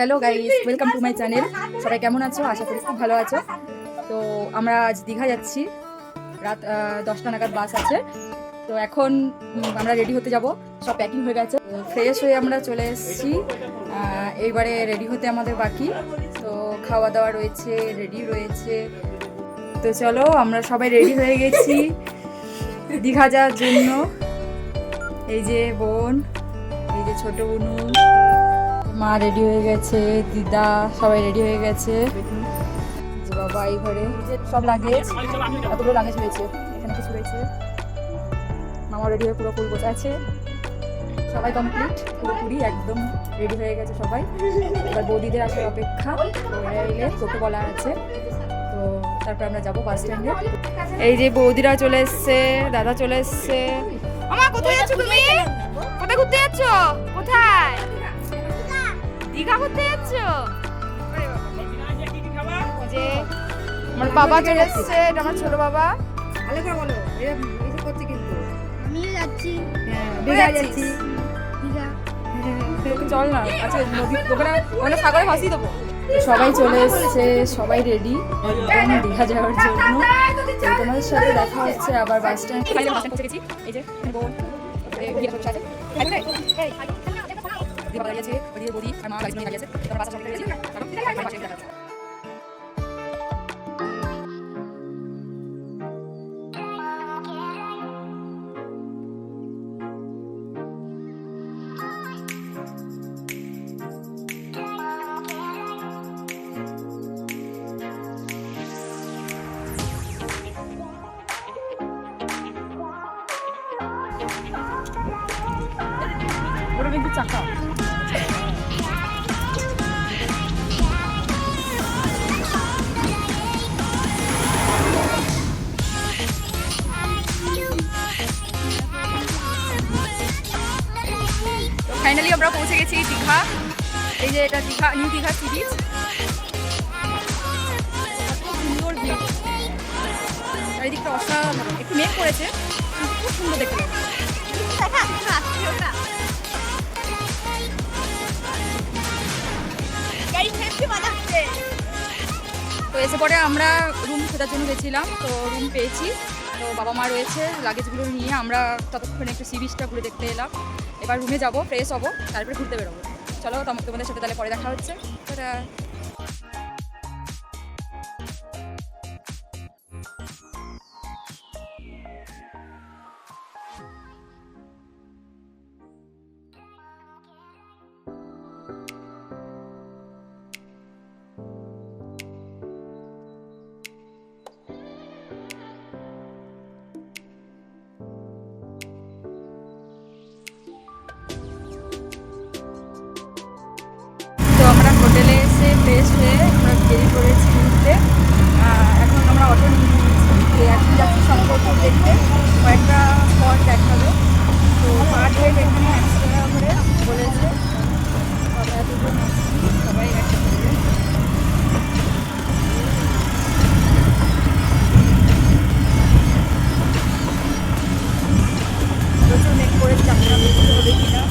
Hello guys, welcome to my channel. সবাই কেমন আছো? আশা করি খুব ভালো আছো। তো আমরা আজ দীঘা যাচ্ছি, রাত 10টা নাগাদ বাস আছে। তো এখন আমরা রেডি হতে যাব, সব প্যাকিং হয়ে গেছে, ফ্রেশ হয়ে আমরা চলে এসেছি। এইবারে রেডি হতে আমাদের বাকি, তো খাওয়া দাওয়া রয়েছে, রেডি রয়েছে। তো চলো, আমরা সবাই রেডি হয়ে গেছি দীঘা যাওয়ার জন্য। এই যে বোন, এই যে ছোট বুনু, মা রেডি হয়ে গেছে, দিদা সবাই রেডি হয়ে গেছে। যে বাবা এই ঘরে সব লাগেজ, এতগুলো লাগেজ হয়েছে, এখানে কিছু রয়েছে। মামা রেডি হয়ে পুরো ফুল বসে আছে, সবাই কমপ্লিট, পুরোপুরি একদম রেডি হয়ে গেছে সবাই। এবার বৌদিদের আসার অপেক্ষা, এলে টোটো বলা আছে, তো তারপর আমরা যাবো বাস স্ট্যান্ডে। এই যে বৌদিরা চলে এসছে, দাদা চলে এসছে। মামা কোথায় যাচ্ছ তুমি? কোথায় ঘুরতে যাচ্ছ? কোথায়? দীঘা ঘুরতে যাচ্ছ? যে আমার বাবা চলে এসছে, এটা আমার ছোট বাবা। আলেখা বলো, এসব করছে কিন্তু আমিও যাচ্ছি। হ্যাঁ দীঘা যাচ্ছি। দীঘা চল না, আচ্ছা নদী ওখানে ওখানে সাগরে ভাসিয়ে দেবো। সবাই চলে এসছে, সবাই রেডি একদম দীঘা যাওয়ার জন্য। তো তোমাদের সাথে দেখা হচ্ছে আবার bus stand. Finally bus stand পৌঁছে গেছি। এই যে বোন, গিয়ে বসে আছে, দিবা দাঁড়িয়েছে, ওদিকে বৌদি আর মা গাড়ি নিয়ে দাঁড়িয়ে আছে। আমরা বাসে সবাই গেছি, চলো বাসে দেখা হচ্ছে। ওটা কিন্তু চাকা। ফাইনালি আমরা পৌঁছে গেছি দীঘা। এই যে এটা Digha, new Digha sea beach. সুন্দর ভিউ, চারিদিকটা অসাধারণ। একটু মেঘ পড়েছে, খুব সুন্দর দেখতে লাগে। তো এসে পরে আমরা রুম খোঁজার জন্য গেছিলাম, তো রুম পেয়েছি। তো বাবা মা রয়েছে, লাগেজগুলো নিয়ে আমরা ততক্ষণে একটু সি বিচটা ঘুরে দেখতে এলাম। এবার রুমে যাবো, ফ্রেশ হবো, তারপরে ঘুরতে বেরোবো। চলো তোমাদের সাথে তাহলে পরে দেখা হচ্ছে। তো আমরা হোটেলে এসে ফ্রেশ হয়ে আমরা বেরিয়ে পড়েছি ঘুরতে। এখন আমরা অটো নিয়ে নিয়েছি, এখন যাচ্ছি শঙ্করপুর দেখতে, কয়েকটা স্পট দেখাবে। তো পার হেড এখানে 100 টাকা করে বলেছে। আমরা এতজন আসছি, সবাই একসাথে। প্রচুর মেঘ পড়েছে, জানি না বৃষ্টি হবে কিনা।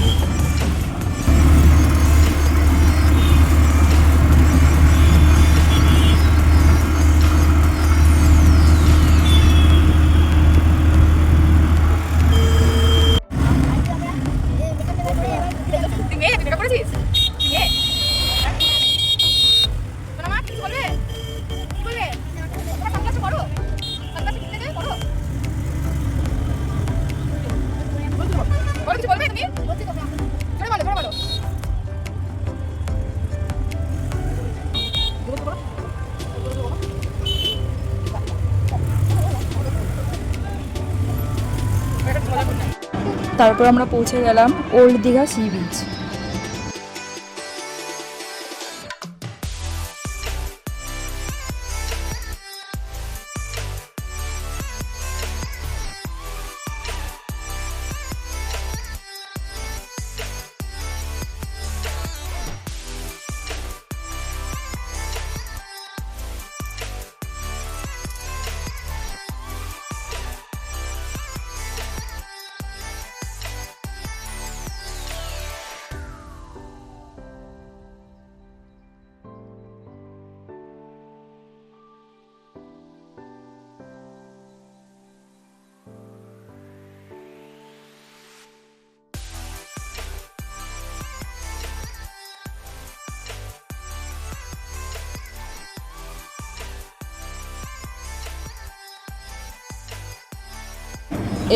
তারপর আমরা পৌঁছে গেলাম ওল্ড দীঘা সি বিচ।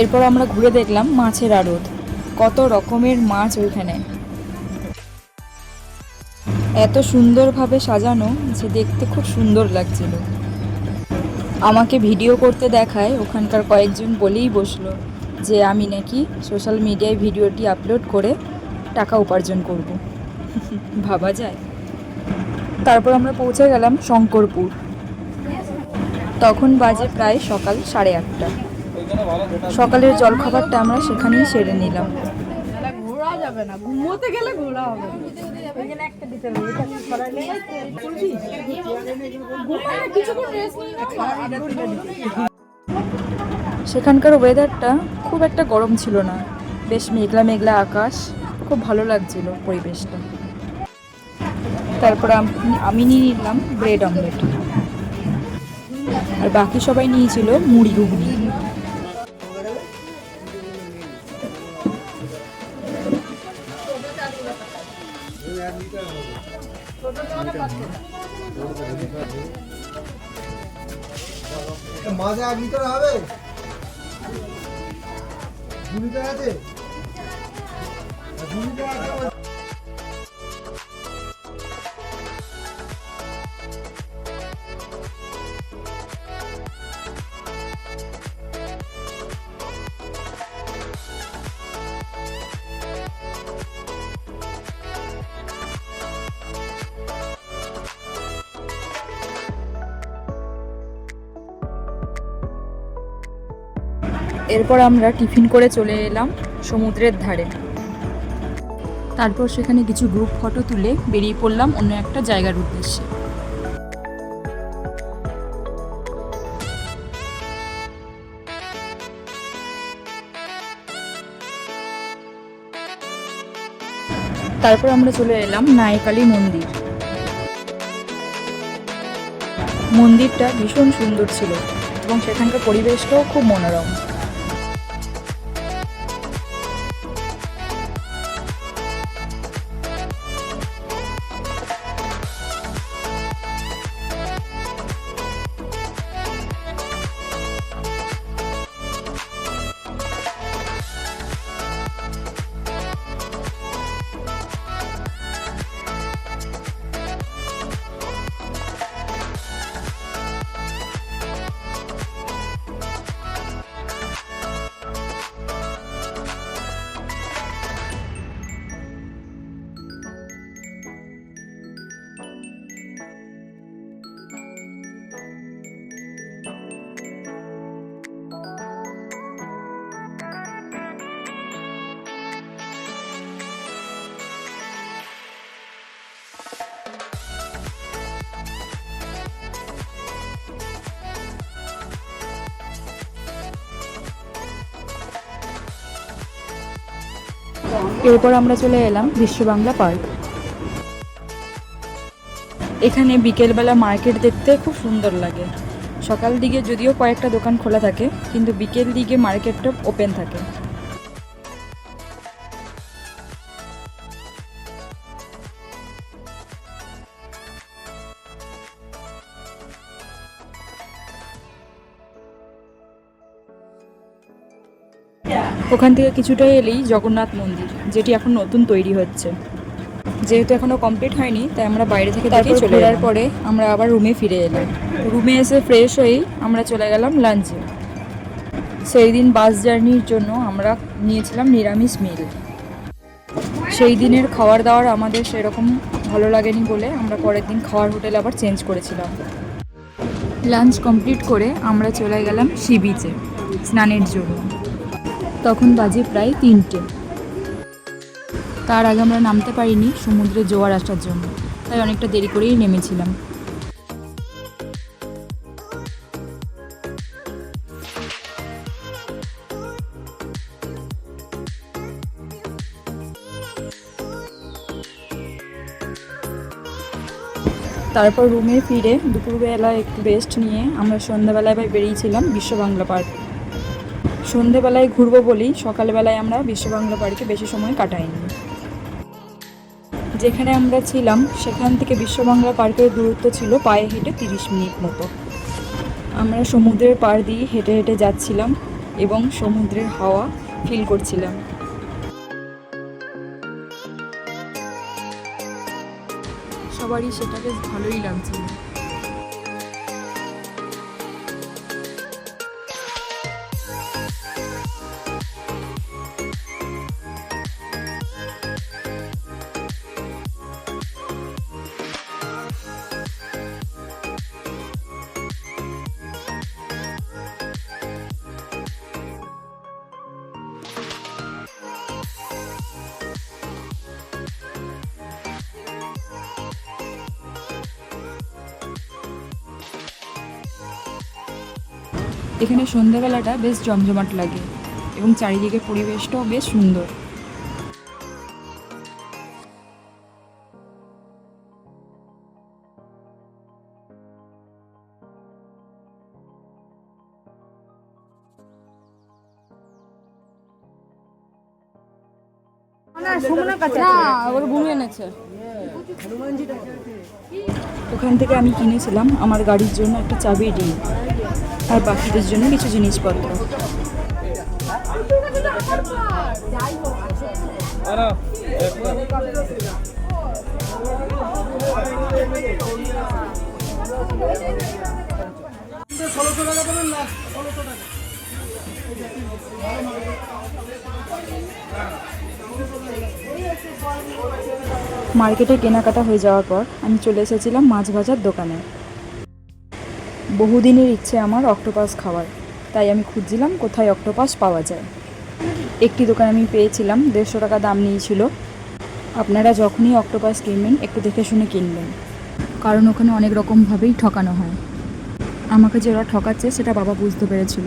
এরপর আমরা ঘুরে দেখলাম মাছের আড়ত, কত রকমের মাছ ওইখানে, এত সুন্দরভাবে সাজানো যে দেখতে খুব সুন্দর লাগছিল। আমাকে ভিডিও করতে দেখায় ওখানকার কয়েকজন বলেই বসলো যে আমি নাকি সোশ্যাল মিডিয়ায় ভিডিওটি আপলোড করে টাকা উপার্জন করব। ভাবা যায়। তারপর আমরা পৌঁছে গেলাম শঙ্করপুর। তখন বাজে প্রায় সকাল 8:30। সকালের জলখাবারটা আমরা সেখানেই সেরে নিলাম। ঘোরা যাবে না, ঘুমোতে গেলে ঘোরা হবে না। একটা দিতে হবে, এটা সরাইলে কিছুক্ষণ রেস্ট নিয়ে সেখানকার ওয়েদারটা খুব একটা গরম ছিল না, বেশ মেঘলা মেঘলা আকাশ, খুব ভালো লাগছিল পরিবেশটা। তারপর আমি নিয়ে নিলাম ব্রেড অমলেট, আর বাকি সবাই নিয়েছিল মুড়ি ঘুগনি। মাঝে 1 লিটার হবে, 2 লিটার আছে, 2 লিটার আছে। এরপর আমরা টিফিন করে চলে এলাম সমুদ্রের ধারে। তারপর সেখানে কিছু গ্রুপ ফটো তুলে বেরিয়ে পড়লাম অন্য একটা জায়গার উদ্দেশ্যে। তারপর আমরা চলে এলাম নায়কালী মন্দির। মন্দিরটা ভীষণ সুন্দর ছিল এবং সেখানকার পরিবেশটাও খুব মনোরম। এরপর আমরা চলে এলাম বিশ্ব বাংলা পার্ক। এখানে বিকেলবেলা মার্কেট দেখতে খুব সুন্দর লাগে। সকাল দিকে যদিও কয়েকটা দোকান খোলা থাকে, কিন্তু বিকেল দিকে মার্কেটটা ওপেন থাকে। ওখান থেকে কিছুটা এলেই জগন্নাথ মন্দির, যেটি এখন নতুন তৈরি হচ্ছে। যেহেতু এখনো কমপ্লিট হয়নি, তাই আমরা বাইরে থেকে দেখে চলে যাওয়ার পরে আমরা আবার রুমে ফিরে এলাম। রুমে এসে ফ্রেশ হয়েই আমরা চলে গেলাম লাঞ্চে। সেই দিন বাস জার্নির জন্য আমরা নিয়েছিলাম নিরামিষ মিল। সেই দিনের খাবার দাবার আমাদের সেরকম ভালো লাগেনি বলে আমরা পরের দিন খাওয়ার হোটেল আবার চেঞ্জ করেছিলাম। লাঞ্চ কমপ্লিট করে আমরা চলে গেলাম সি বিচে স্নানের জন্য। তখন বাজে প্রায় 3টে। তার আগে আমরা নামতে পারিনি সমুদ্রে জোয়ার আসার জন্য, তাই অনেকটা দেরি করেই নেমেছিলাম। তারপর রুমে ফিরে দুপুরবেলা একটু রেস্ট নিয়ে আমরা সন্ধ্যাবেলায় বেরিয়েছিলাম বিশ্ব বাংলা পার্ক। সন্ধেবেলায় ঘুরবো বলেই সকালবেলায় আমরা বিশ্ব বাংলা পার্কে বেশি সময় কাটাইনি। যেখানে আমরা ছিলাম সেখান থেকে বিশ্ব বাংলা পার্কের দূরত্ব ছিল পায়ে হেঁটে 30 মিনিট মতো। আমরা সমুদ্রের পাড় দিয়ে হেঁটে হেঁটে যাচ্ছিলাম এবং সমুদ্রের হাওয়া ফিল করছিলাম। সবারই সেটা বেশ ভালোই লাগছিল। এখানে সন্ধ্যাবেলাটা বেশ জমজমাট লাগে এবং চারিদিকের পরিবেশটাও বেশ সুন্দর। ওর গুরু এনেছে। ওখান থেকে আমি কিনেছিলাম আমার গাড়ির জন্য একটা চাবি রিং আর বাকিদের জন্য কিছু জিনিসপত্র। মার্কেটে কেনাকাটা হয়ে যাওয়ার পর আমি চলে এসেছিলাম মাছ ভাজার দোকানে। বহুদিনের ইচ্ছে আমার অক্টোপাস খাওয়ার, তাই আমি খুঁজছিলাম কোথায় অক্টোপাস পাওয়া যায়। একটি দোকানে আমি পেয়েছিলাম, 150 টাকা দাম নিয়েছিল। আপনারা যখনই অক্টোপাস কিনবেন একটু দেখে শুনে কিনবেন, কারণ ওখানে অনেক রকমভাবেই ঠকানো হয়। আমাকে যে ওরা ঠকাচ্ছে সেটা বাবা বুঝতে পেরেছিল।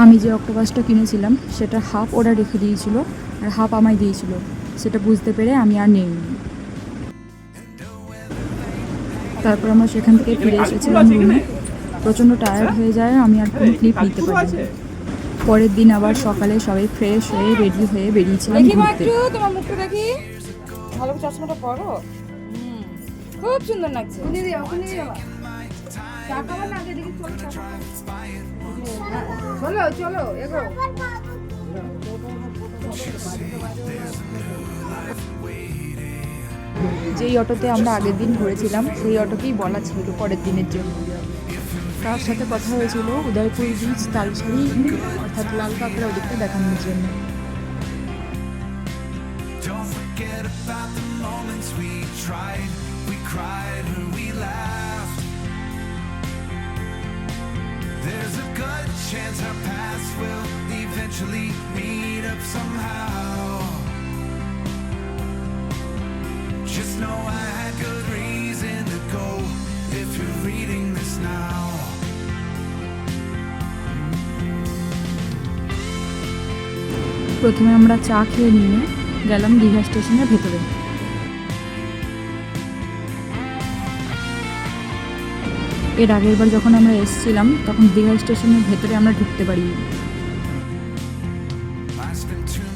আমি যে অক্টোপাসটা কিনেছিলাম সেটা হাফ ওরা রেখে দিয়েছিল আর হাফ আমায় দিয়েছিল, সেটা বুঝতে পেরে আমি আর নিইনি। তারপর আমরা সেখান থেকে ফিরে এসেছিলাম রুমে। প্রচণ্ড টায়ার্ড হয়ে যায়, আমি আর কোনো ক্লিপ নিতে পারিনি। পরের দিন আবার সকালে সবাই ফ্রেশ হয়ে রেডি হয়ে বেরিয়েছিলাম ঘুরতে। তোমার মুখটা দেখি, ভালো চশমাটা পরো, খুব সুন্দর লাগছে। চলো চলো এগো। যেই অটোতে আমরা আগের দিন ঘুরেছিলাম সেই অটোকেই বলা ছিল পরের দিনের জন্য। তার সাথে কথা হয়েছিল উদয়পুর বিচ, তালসারি অর্থাৎ লাল কাঁকড়া ওদিকটা দেখানোর জন্য। Just know I had good reason to go if you're reading this now. প্রথমে আমরা চা খেয়ে নিয়ে গেলাম দীঘা স্টেশনের ভেতরে। এর আগের বার যখন আমরা এসেছিলাম তখন দীঘা স্টেশনের ভেতরে আমরা ঢুকতে পারিনি।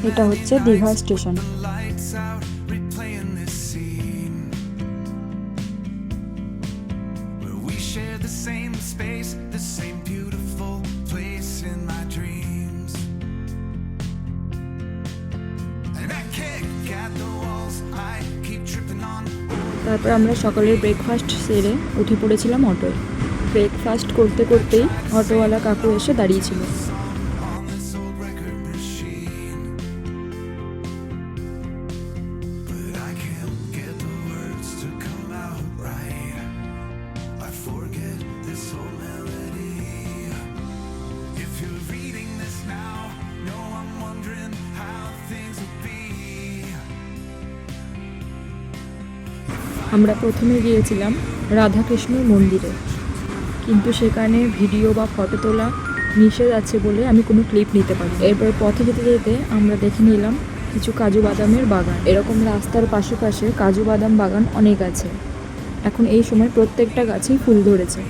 এটা হচ্ছে Digha station. Lights out, replaying this scene where we share the same space, the same beautiful place in my dreams. And I kick at the walls, I keep tripping on. তারপর আমরা সকালের ব্রেকফাস্ট সেরে উঠে পড়েছিলাম অটোয়। ব্রেকফাস্ট করতে করতেই অটোওয়ালা কাকু এসে দাঁড়িয়েছিল। On this old record machine, but I can't get the words to come out right. I forget this old melody. If you're reading this now, know I'm wondering how things will be. আমরা প্রথমে গিয়েছিলাম রাধাকৃষ্ণর মন্দিরে, কিন্তু সেখানে video বা photo তোলা নিষেধ আছে বলে আমি কোনো ক্লিপ নিতে পারি। এরপর পথে যেতে যেতে আমরা দেখে নিলাম কিছু কাজু বাদামের বাগান। এরকম রাস্তার পাশে পাশে কাজু বাদাম বাগান অনেক আছে। এখন এই সময় প্রত্যেকটা গাছেই ফুল ধরেছে।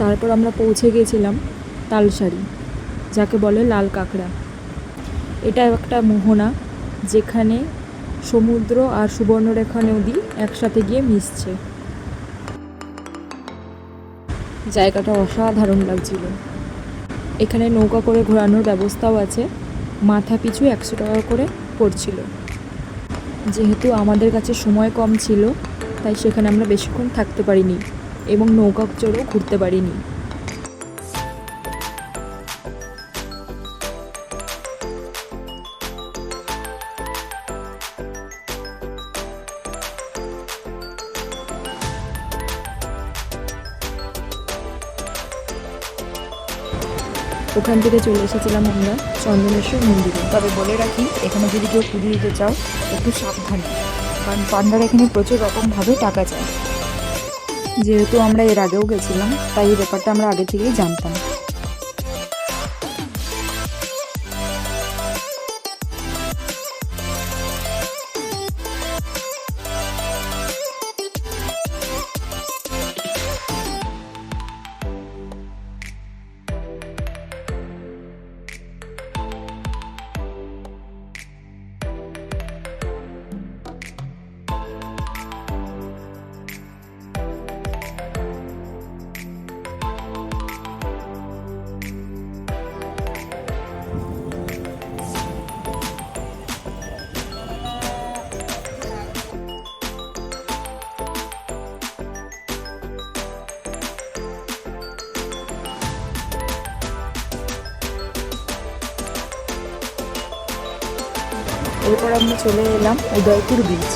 তারপর আমরা পৌঁছে গিয়েছিলাম তালসারি, যাকে বলে লাল কাঁকড়া। এটা একটা মোহনা, যেখানে সমুদ্র আর সুবর্ণরেখা নদী একসাথে গিয়ে মিশছে। জায়গাটা অসাধারণ লাগছিল। এখানে নৌকা করে ঘোরানোর ব্যবস্থাও আছে, মাথা পিছু 100 টাকা করে পড়ছিল। যেহেতু আমাদের কাছে সময় কম ছিল, তাই সেখানে আমরা বেশিক্ষণ থাকতে পারিনি এবং নৌকা চড়েও ঘুরতে পারিনি। ওখান থেকে চলে এসেছিলাম আমরা চন্দনেশ্বর মন্দিরে। তবে বলে রাখি, এখানে যদি কেউ পুজো দিতে চাও একটু সাবধানে, কারণ পান্ডারা এখানে প্রচুর রকমভাবে টাকা চায়। যেহেতু আমরা এর আগেও গেছিলাম, তাই এই ব্যাপারটা আমরা আগে থেকেই জানতাম। এরপর আমরা চলে এলাম উদয়পুর বিচ।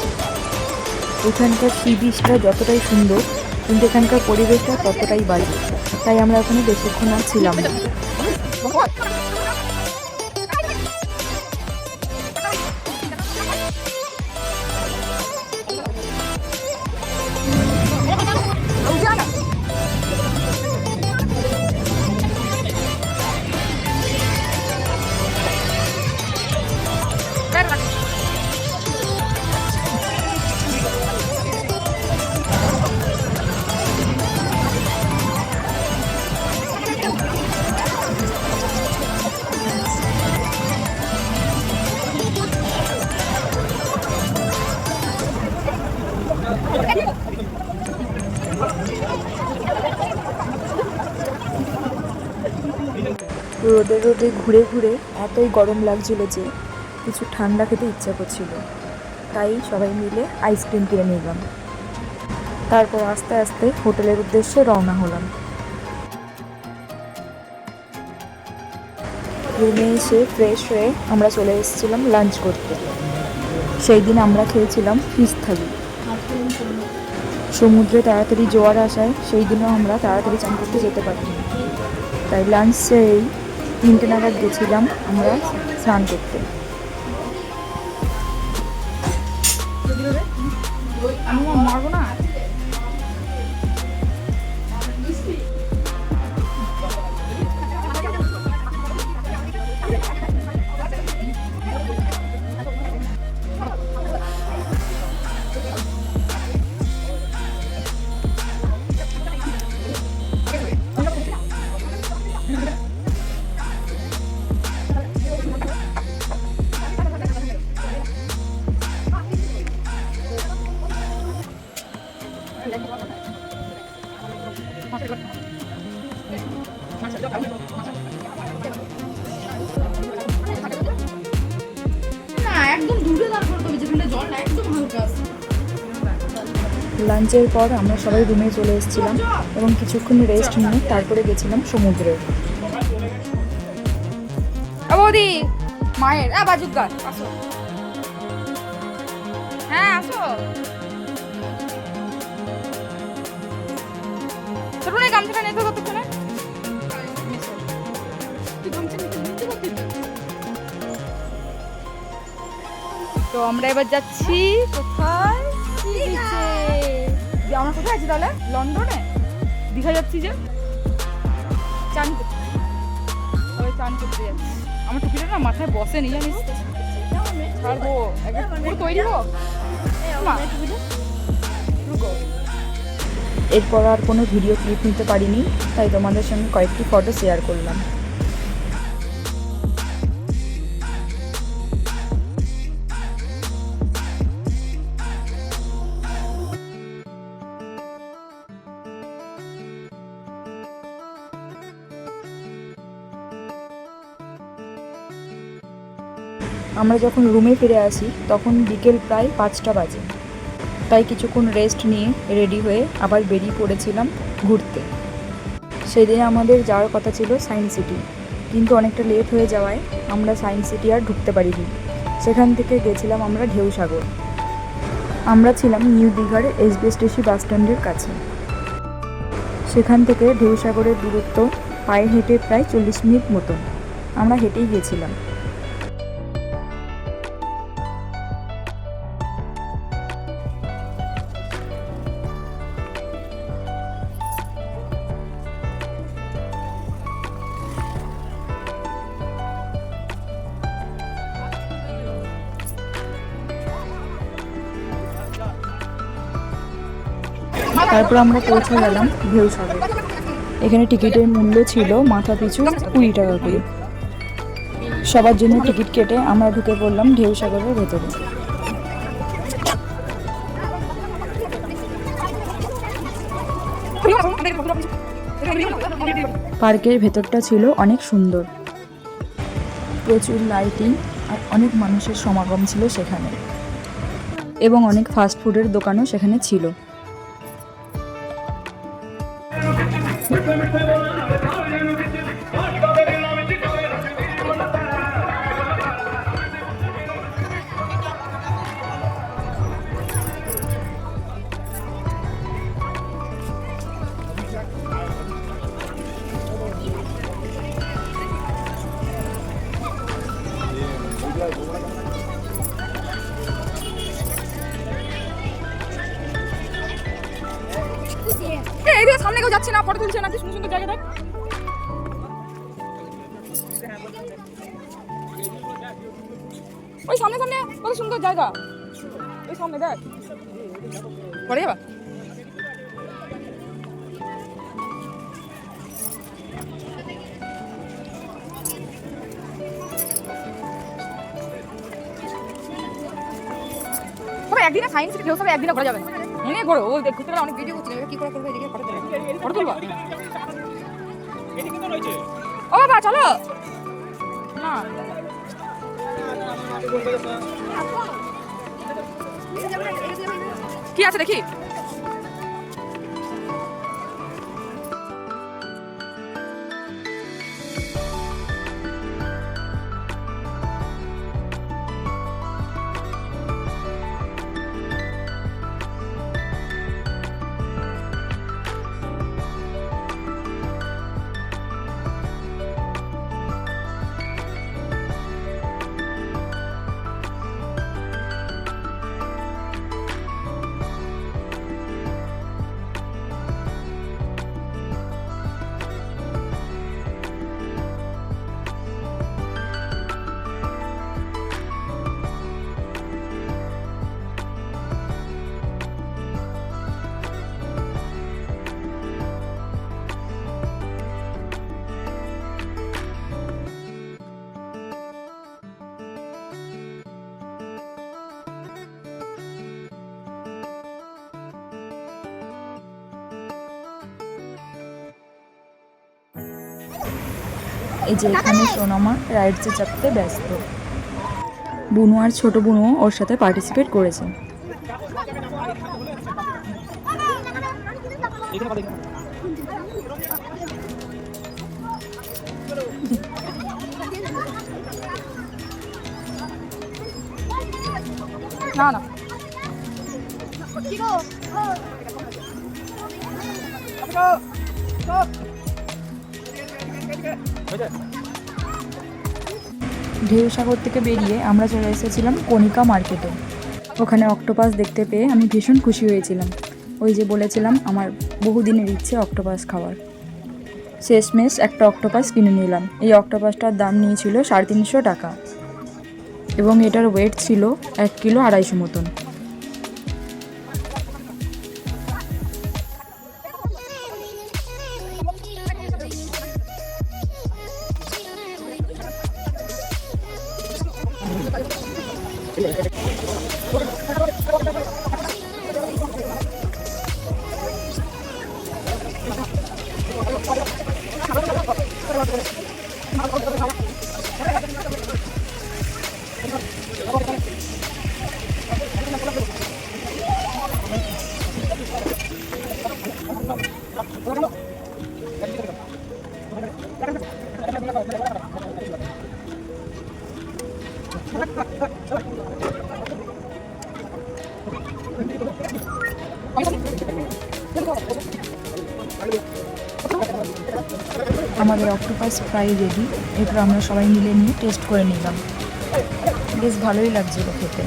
এখানকার সি বিচটা যতটাই সুন্দর, কিন্তু এখানকার পরিবেশটা ততটাই বাজে, তাই আমরা ওখানে বেশিক্ষণ আর ছিলাম না। রোদে রোদে ঘুরে ঘুরে এতই গরম লাগছিল যে কিছু ঠান্ডা খেতে ইচ্ছা করছিল, তাই সবাই মিলে আইসক্রিম কিনে নিলাম। তারপর আস্তে আস্তে হোটেলের উদ্দেশ্যে রওনা হলাম। রুমে এসে ফ্রেশ হয়ে আমরা চলে এসেছিলাম লাঞ্চ করতে। সেই দিন আমরা খেয়েছিলাম ফিশ থালি। সমুদ্রে তাড়াতাড়ি জোয়ার আসায় সেই দিনও আমরা তাড়াতাড়ি চান করতে যেতে পারিনি, তাই লাঞ্চ সেরেই 3টে নাগাদ গেছিলাম আমরা স্নান করতে। মারবো না। লাঞ্চের পর আমরা সবাই রুমে চলে এসেছিলাম এবং কিছুক্ষণ রেস্ট নিয়ে তারপরে গেছিলাম সমুদ্রে। বৌদি মায়ের বাজুক গাছ, আসো। হ্যাঁ আসো। ছোট না গামছাটা নিতে কতক্ষণে। তো আমরা এবার যাচ্ছি কোথায়? আমরা কোথায় আছি তাহলে? লন্ডনে? দীঘা যাচ্ছি যে চান করতে। ওই চান করতে যাচ্ছি। আমার টুপিটা না মাথায় বসেনি, জানিস? ছাড়বো একবার পুরো তৈরি হোক। এরপর আর কোনো ভিডিও ক্লিপ নিতে পারিনি, তাই তোমাদের সঙ্গে কয়েকটি ফটো শেয়ার করলাম। আমরা যখন রুমে ফিরে আসি তখন বিকেল প্রায় 5টা বাজে, তাই কিছুক্ষণ রেস্ট নিয়ে রেডি হয়ে আবার বেরিয়ে পড়েছিলাম ঘুরতে। সেদিন আমাদের যাওয়ার কথা ছিল সায়েন্স সিটি, কিন্তু অনেকটা লেট হয়ে যাওয়ায় আমরা সায়েন্স সিটি আর ঢুকতে পারিনি। সেখান থেকে গেছিলাম আমরা ঢেউসাগর। আমরা ছিলাম নিউ দীঘার এসবিএসটিসি বাস স্ট্যান্ডের কাছে। সেখান থেকে ঢেউসাগরের দূরত্ব পায়ে হেঁটে প্রায় 40 মিনিট মতন। আমরা হেঁটেই গেছিলাম। তারপর আমরা পৌঁছে গেলাম ঢেউসাগর। এখানে টিকিটের মূল্য ছিল মাথা পিছু 20 টাকা করে। সবার জন্য টিকিট কেটে আমরা ঢুকে পড়লাম ঢেউসাগরের ভেতরে। পার্কের ভেতরটা ছিল অনেক সুন্দর, প্রচুর লাইটিং আর অনেক মানুষের সমাগম ছিল সেখানে, এবং অনেক ফাস্ট ফুডের দোকানও সেখানে ছিল। এইদিকে সামনে কেউ যাচ্ছে না, ফটো তুলছে না, কি সুন্দর সুন্দর জায়গা দেখ। ওই সামনে সামনে কত সুন্দর জায়গা, ওই সামনে দেখ। পরে যাবা? একদিনে সায়েন্স সিটি ঢেউসাগর একদিনে ঘোরা যাবে না, এনে ঘোরো। ও ঘুরতে গেলে অনেক ভিডিও করছি, কি করে করবে এদিকে ফটো তুলবা। ও বাবা চলো না, কি আছে দেখি। এই যে এখানে সোনামা রাইডসে চাপতে ব্যস্ত। বুনু আর ছোট বুনু ওর সাথে পার্টিসিপেট করেছে। না না ঢেউসাগর থেকে বেরিয়ে আমরা চলে এসেছিলাম কণিকা মার্কেটে। ওখানে অক্টোপাস দেখতে পেয়ে আমি ভীষণ খুশি হয়েছিলাম। ওই যে বলেছিলাম আমার বহুদিনের ইচ্ছে অক্টোপাস খাওয়ার। শেষমেশ একটা অক্টোপাস কিনে নিলাম। এই অক্টোপাসটার দাম নিয়েছিল 350 টাকা এবং এটার ওয়েট ছিল 1 কিলো 250 মতন। আমাদের অক্টোপাস ফ্রাই রেডি। এরপর আমরা সবাই মিলে নিয়ে টেস্ট করে নিলাম। বেশ ভালোই লাগছিল খেতে।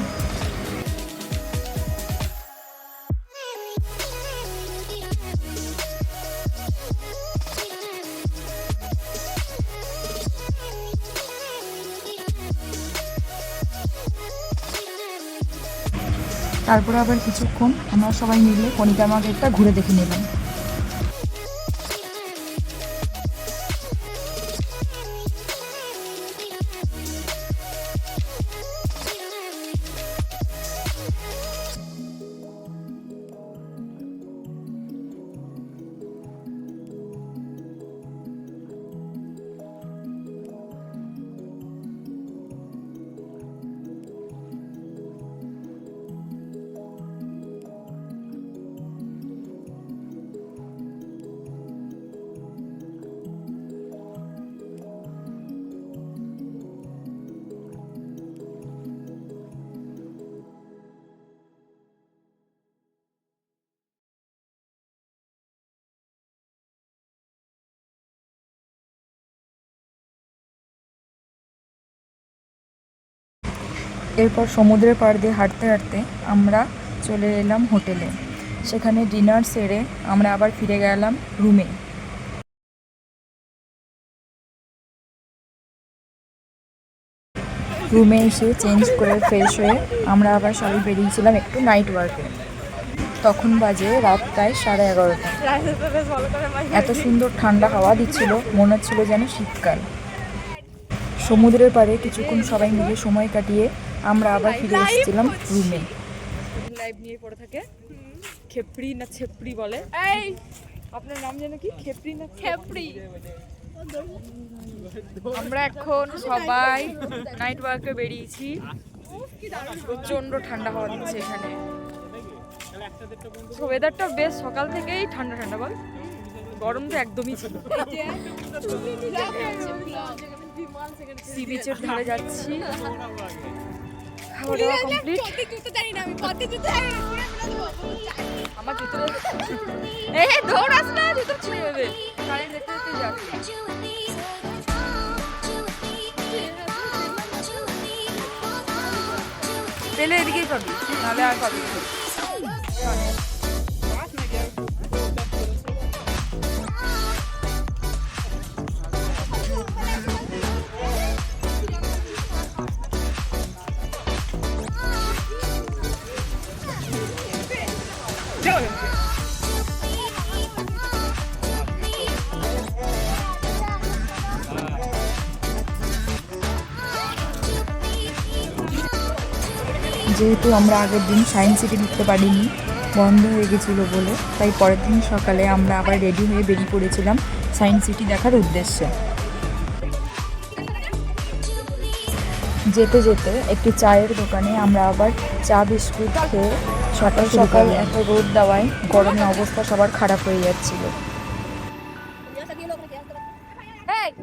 তারপরে আবার কিছুক্ষণ আমরা সবাই মিলে কণিকা মার্কেটটা ঘুরে দেখে নিলাম। এরপর সমুদ্রের পাড় দিয়ে হাঁটতে হাঁটতে আমরা চলে এলাম হোটেলে। সেখানে ডিনার সেরে আমরা আবার ফিরে গেলাম রুমে। রুমে এসে চেঞ্জ করে ফ্রেশ হয়ে আমরা আবার সবাই বেরিয়েছিলাম একটু নাইট ওয়ার্কে। তখন বাজে রাত প্রায় 11:30। এত সুন্দর ঠান্ডা হাওয়া দিচ্ছিল, মনে হচ্ছিল যেন শীতকাল। সমুদ্রের পাড়ে কিছুক্ষণ সবাই মিলে সময় কাটিয়ে আমরা আবার ফিরে এসেছিলাম রুমে। লাইভ নিয়ে পড়ে থাকে খেপড়ি না ছেপড়ি বলে। এই আপনার নাম যেন কি? খেপড়ি না খেপড়ি। আমরা এখন সবাই নাইট ওয়ার্কে বেরিয়েছি। প্রচন্ড ঠান্ডা হাওয়া দিচ্ছে এখানে। ওয়েদারটা বেশ সকাল থেকেই ঠান্ডা ঠান্ডা, বল গরম তো একদমই ছিল। সি বিচের ধারে যাচ্ছি। খাওয়া দাওয়া কমপ্লিট। আমার ভিতরে দৌড়াস না, ভিতর ছিঁড়ে যাবে। কারেন্ট দেখতে দেখতে যাচ্ছি। পেলে এদিকেই পাবি, নাহলে আর পাবি। যেহেতু আমরা আগের দিন সায়েন্স সিটি ঢুকতে পারিনি, বন্ধ হয়ে গেছিলো বলে, তাই পরের দিন সকালে আমরা আবার রেডি হয়ে বেরিয়ে পড়েছিলাম সায়েন্স সিটি দেখার উদ্দেশ্যে। যেতে যেতে একটি চায়ের দোকানে আমরা আবার চা বিস্কুট খেয়ে সকাল সকাল এত রোদ দেওয়ায় গরমে অবস্থা সবার খারাপ হয়ে যাচ্ছিল।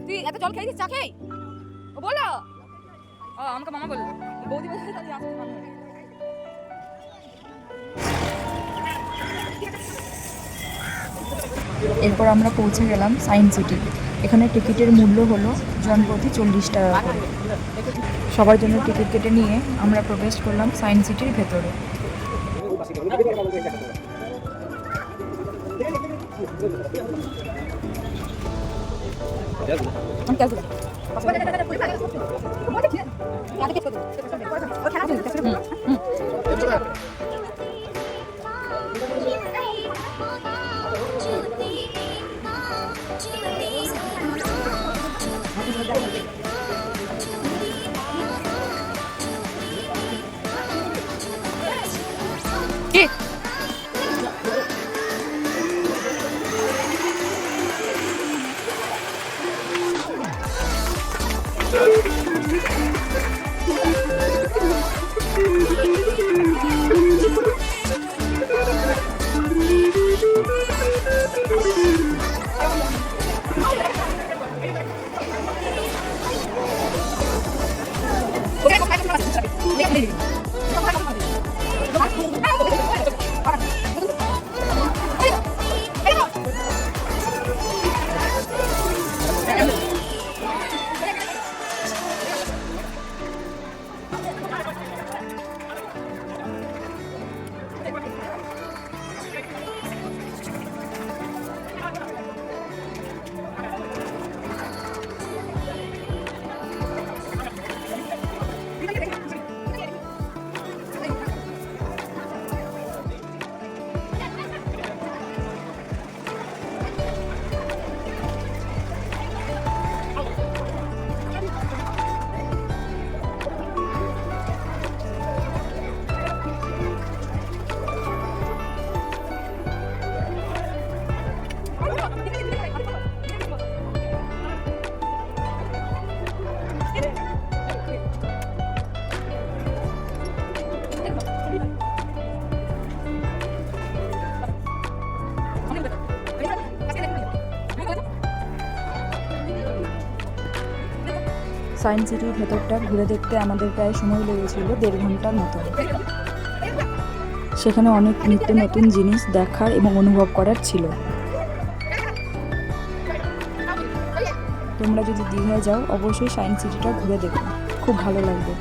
তুই এত জল খেয়েছিস চা খেয়ে? ও বলো, আমাকে মামা বললো বৌদি বলছে তাহলে আসতে পারবে। এরপর আমরা পৌঁছে গেলাম সায়েন্স সিটি। এখানে টিকিটের মূল্য হলো জনপ্রতি 40 টাকা করে। সবার জন্য টিকিট কেটে নিয়ে আমরা প্রবেশ করলাম সায়েন্স সিটির ভেতরে। কি সায়েন্স সিটির ভেতরটা ঘুরে দেখতে আমাদের প্রায় সময় লেগেছিল 1.5 ঘন্টার মতো। সেখানে অনেক নিত্য নতুন জিনিস দেখার এবং অনুভব করার ছিল। তোমরা যদি দীঘায় যাও অবশ্যই সায়েন্স সিটিটা ঘুরে দেখো, খুব ভালো লাগবে।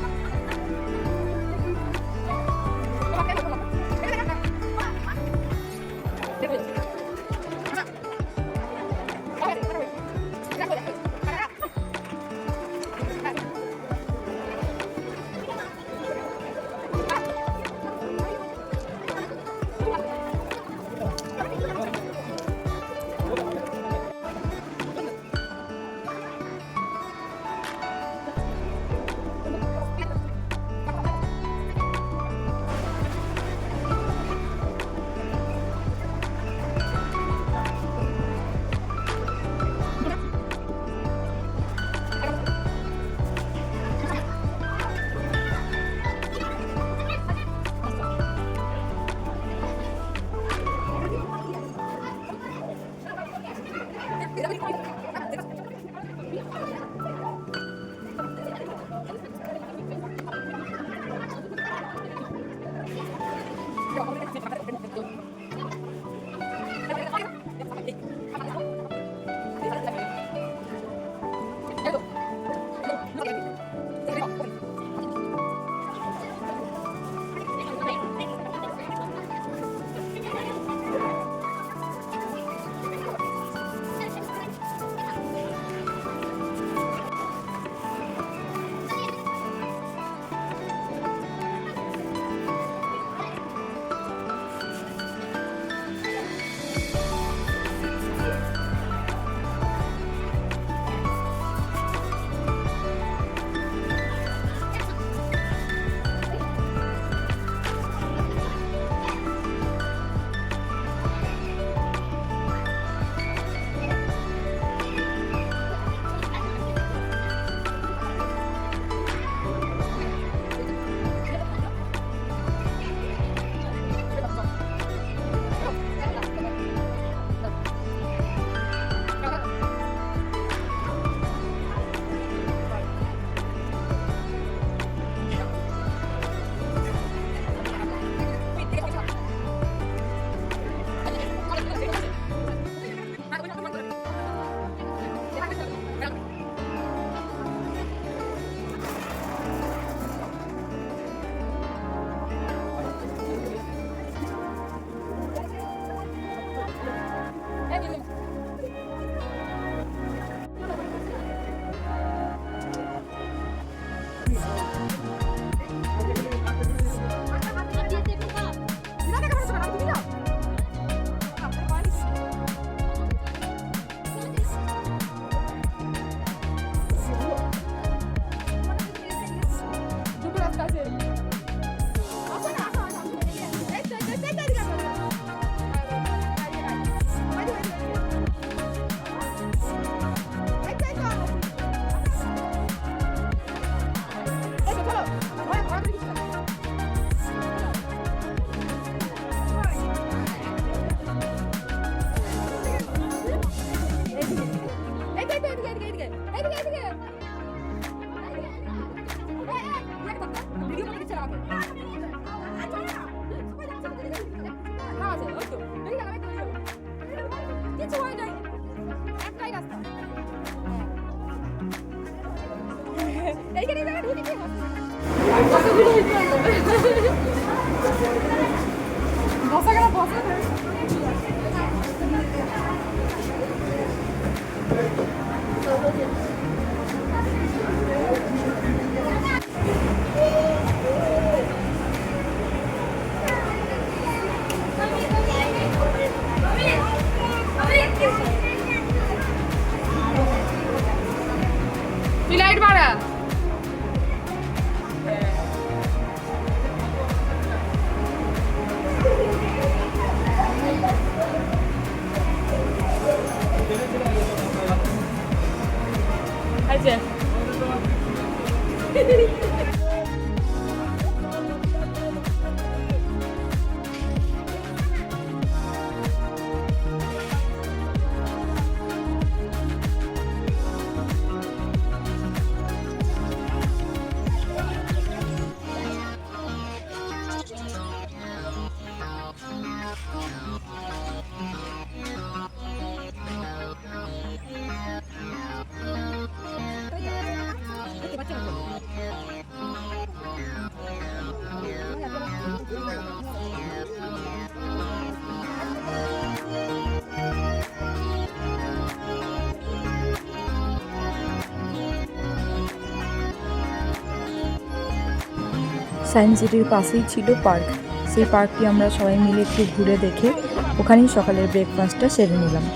সায়েন্স সিটির পাশেই ছিল পার্ক। সেই পার্কটি আমরা সবাই মিলে একটু ঘুরে দেখে ওখানেই সকালের ব্রেকফাস্টটা সেরে নিলাম।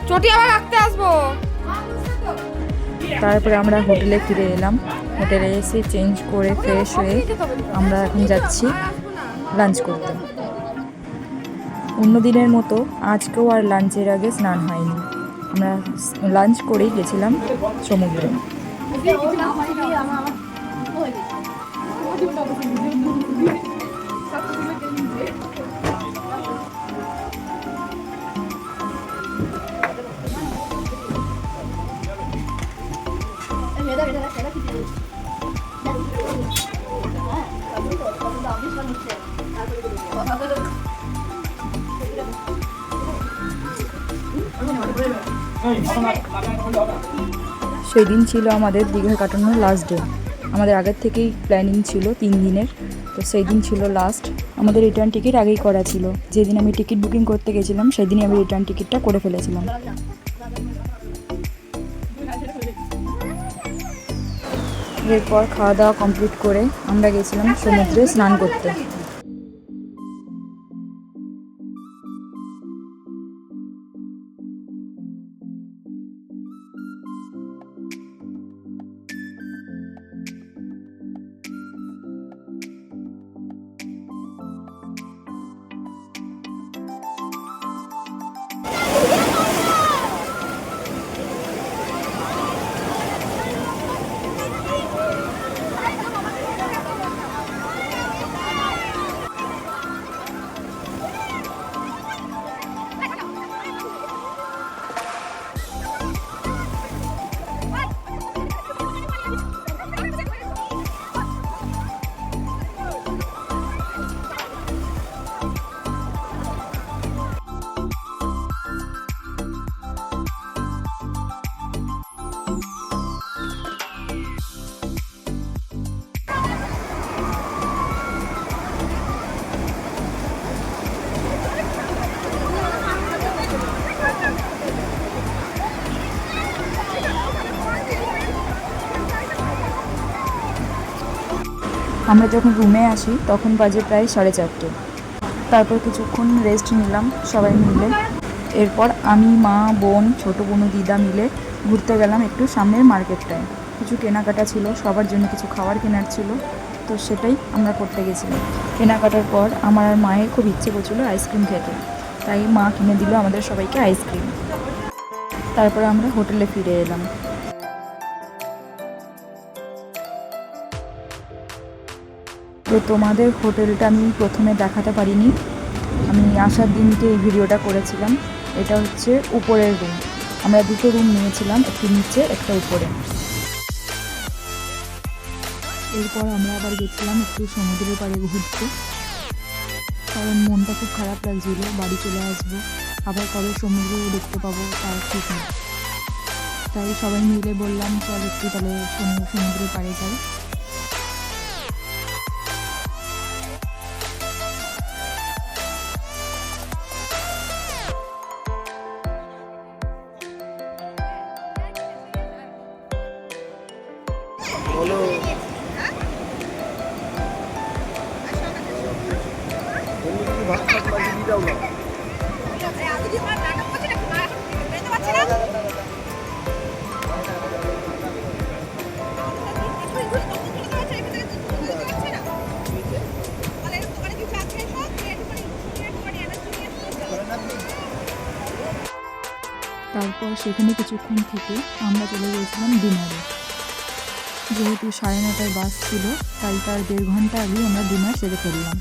চটি আবার রাখতে আসবো। তারপরে আমরা হোটেলে ফিরে এলাম। হোটেলে এসে চেঞ্জ করে ফ্রেশ হয়ে আমরা এখন যাচ্ছি লাঞ্চ করতে। অন্য দিনের মতো আজকেও আর লাঞ্চের আগে স্নান হয়নি। আমরা লাঞ্চ করেই গেছিলাম সমুদ্রে। সেদিন ছিল আমাদের দীঘা কাটানোর লাস্ট ডে। আমাদের আগের থেকেই প্ল্যানিং ছিল 3 দিনের, তো সেই দিন ছিল লাস্ট। আমাদের রিটার্ন টিকিট আগেই করা ছিল। যেদিন আমি টিকিট বুকিং করতে গেছিলাম সেদিনই আমি রিটার্ন টিকিটটা করে ফেলেছিলাম। এরপর খাওয়া দাওয়া কমপ্লিট করে আমরা গেছিলাম সমুদ্রে স্নান করতে। আমরা যখন রুমে আসি তখন বাজে প্রায় 4:30। তারপর কিছুক্ষণ রেস্ট নিলাম সবাই মিলে। এরপর আমি, মা, বোন, ছোটো বোন, দিদা মিলে ঘুরতে গেলাম একটু সামনের মার্কেটটায়। কিছু কেনাকাটা ছিল, সবার জন্য কিছু খাবার কেনার ছিল, তো সেটাই আমরা করতে গেছিলাম। কেনাকাটার পর আমার আর মায়ের খুব ইচ্ছে করছিল আইসক্রিম খেতে, তাই মা কিনে দিল আমাদের সবাইকে আইসক্রিম। তারপরে আমরা হোটেলে ফিরে এলাম। তো তোমাদের হোটেলটা আমি প্রথমে দেখাতে পারিনি, আমি আসার দিনকে এই ভিডিওটা করেছিলাম। এটা হচ্ছে উপরের রুম। আমরা 2টো রুম নিয়েছিলাম, একটি নিচে একটা উপরে। এরপর আমরা আবার গেছিলাম একটু সমুদ্রের পাড়ে ঘুরতে, কারণ মনটা খুব খারাপ লাগছিল। বাড়ি চলে আসবো, আবার কবে সমুদ্র দেখতে পাবো তার ঠিক নেই। তাই সবাই মিলে বললাম চল একটু তাহলে সমুদ্রের পাড়ে যাই। বলো ভাত খাত লাগিয়ে দিয়ে দাও না। তারপর সেখানে কিছুক্ষণ থেকে আমরা চলে গিয়েছিলাম ডিনারে। যেহেতু 9:30টায় বাস ছিল, তাই তার 1.5 ঘন্টা আগেই আমরা ডিনার সেরে ফেললাম।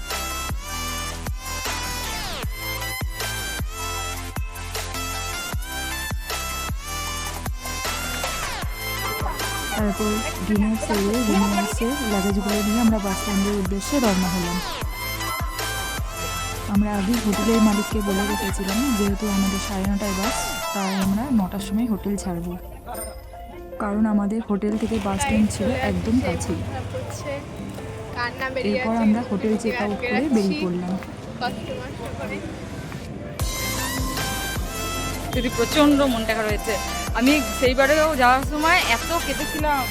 তারপর ডিনার সেরে রুমে এসে লাগেজগুলো নিয়ে আমরা বাস স্ট্যান্ডের উদ্দেশ্যে রওনা হলাম। আমরা আগে হোটেলের মালিককে বলে রেখেছিলাম যেহেতু আমাদের 9:30টায় বাস, তাই আমরা 9টার সময় হোটেল ছাড়বো, কারণ আমাদের হোটেল থেকে বাস স্ট্যান্ড ছিল একদম কাছেই। এরপর আমরা হোটেল চেক আউট করে বেরিয়ে পড়লাম। যদি প্রচণ্ড মনটা খারাপ হয়েছে, আমি সেইবারেও যাওয়ার সময় এত কেঁদেছিলাম।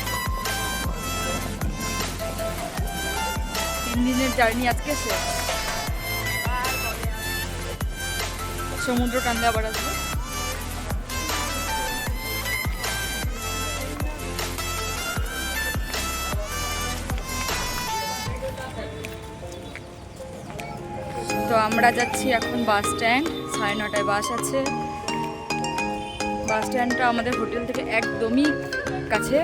3 দিনের জার্নি আজকে শেষ। সমুদ্র টানলে আবার আসবে। তো আমরা যাচ্ছি এখন বাস স্ট্যান্ড, 9:30টায় বাস আছে। বাস স্ট্যান্ডটা আমাদের হোটেল থেকে একদমই কাছে,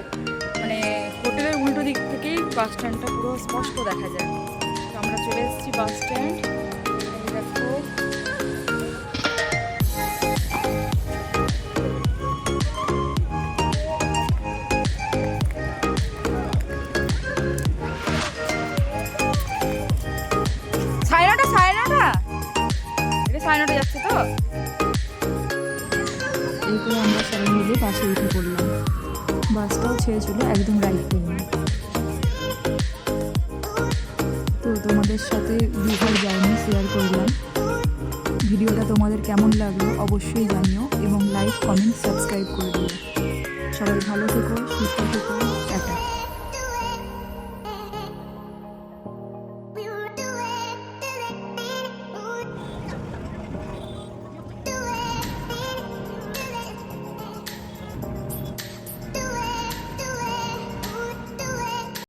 মানে হোটেলের উল্টো দিক থেকেই বাস স্ট্যান্ডটা পুরো স্পষ্ট দেখা যায়। তো আমরা চলে এসেছি বাস স্ট্যান্ড। দেখো সাইনাটা যাচ্ছে তো। এরপরে আমরা সবাই মিলে বাসে উঠে পড়লাম। বাসটাও ছেড়েছিল একদম রাইট টাইমে। তো তোমাদের সাথে দীঘার জার্নি শেয়ার করলাম। ভিডিওটা তোমাদের কেমন লাগলো অবশ্যই জানিও এবং লাইক, কমেন্ট, সাবস্ক্রাইব করে দিও। সবাই ভালো থেকো, সুস্থ থেকো, টাটা।